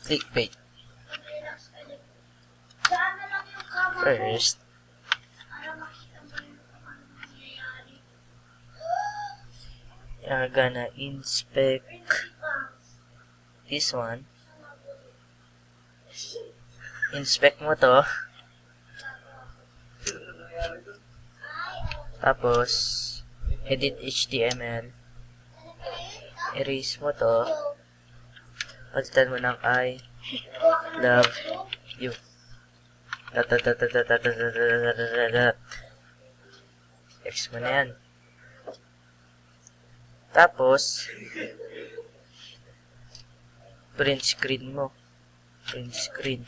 Clickbait. First, you're gonna inspect this one. Inspect mo to. Tapos, edit HTML. Erase mo to. Palitan mo ng I love you. X mo na yan. Tapos, print screen mo. Print screen.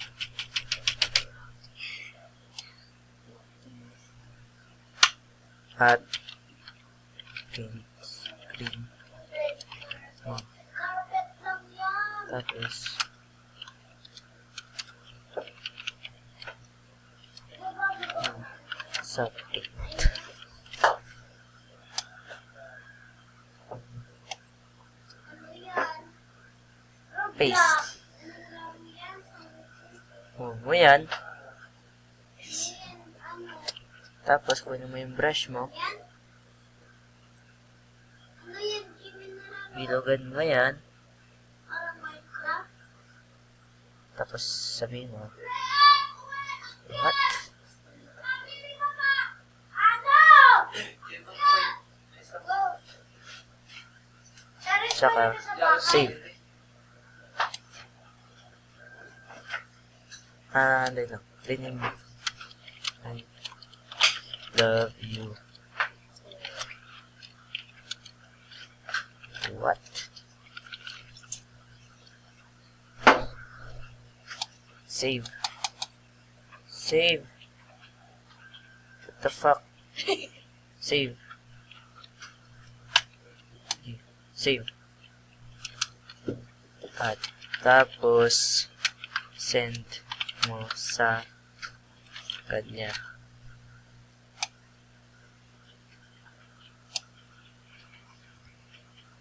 At print screen. Tapos, subject. Paste. Move mo yan. Tapos, kunin mo yung brush mo. Bilogan mo yan. Tapos, sabihin mo, what? Tsaka, save. Hindi lang. Rename mo. I love you. What? Save. Save. What the fuck? Save. Save. At tapos send mo sa kanya.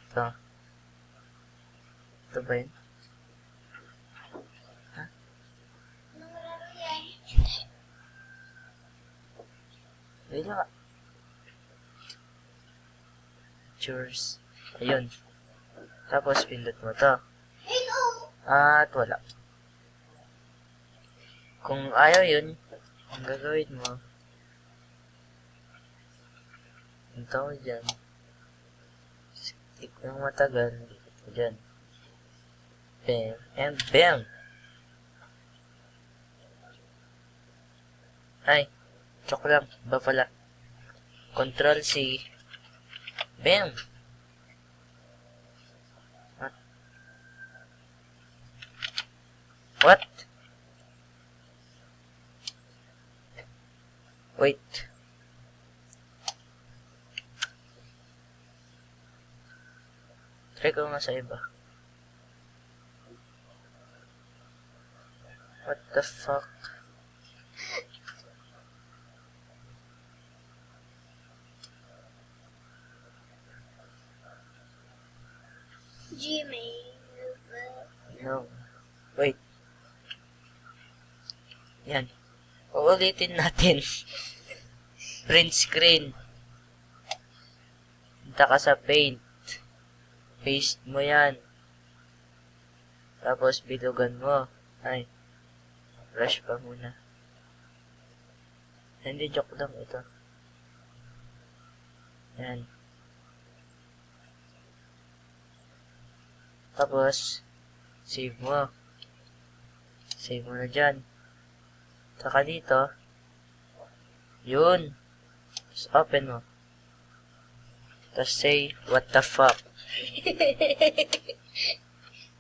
Ito. Ito ba yun? Ha? Ayun nga. Pictures. Ayun. Tapos pindot mo to. At wala. Kung ayaw yun, ang gagawin mo, ito dyan. Stick ng matagal. Dito dyan. Bam. And bam! Ay, joke lang. Ba pala. Control C. Bam! What? Wait. Try ko nga sa iba. What the fuck? Gmail. No. Wait. Yan. Uulitin natin. Print screen. Punta ka sa paint. Paste mo yan. Tapos bilugan mo. Ay. Brush pa muna. Hindi, joke lang ito. Yan. Tapos, save mo. Save mo na dyan. Saka dito, yun. Tapos open mo. Tapos say, what the fuck.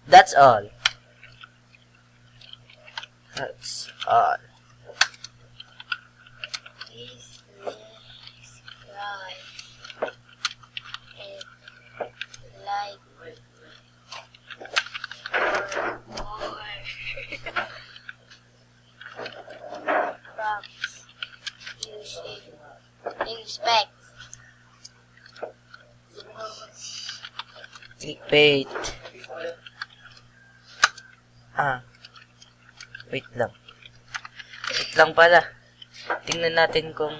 That's all. That's all. Please subscribe and like for more props using inspect. Clickbait. Wait lang. Wait lang pala. Tingnan natin kung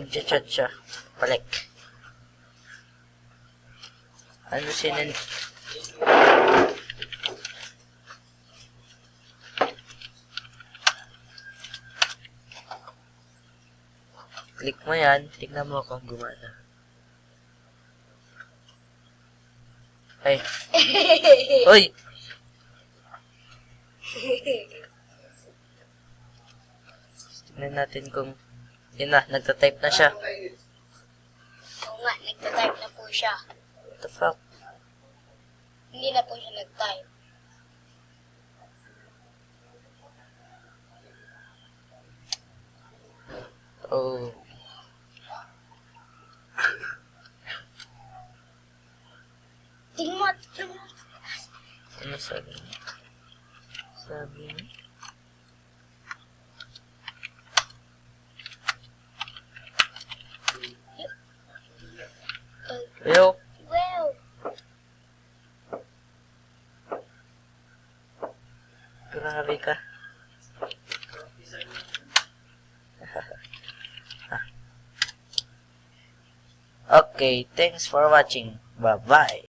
chat siya. Balik. Ano sinend? Click mo yan. Tingnan mo kung gumana. Ay. Uy! Tingnan natin kung yun na, nagtatype na siya. Oo nga, nagtatype na po siya. What the fuck? Hindi na po siya nag-type. Oh. Tingnan mo. Ano sabi mo? Sabi mo? Yo. Well, Grabe ka. Okay, thanks for watching. Bye-bye.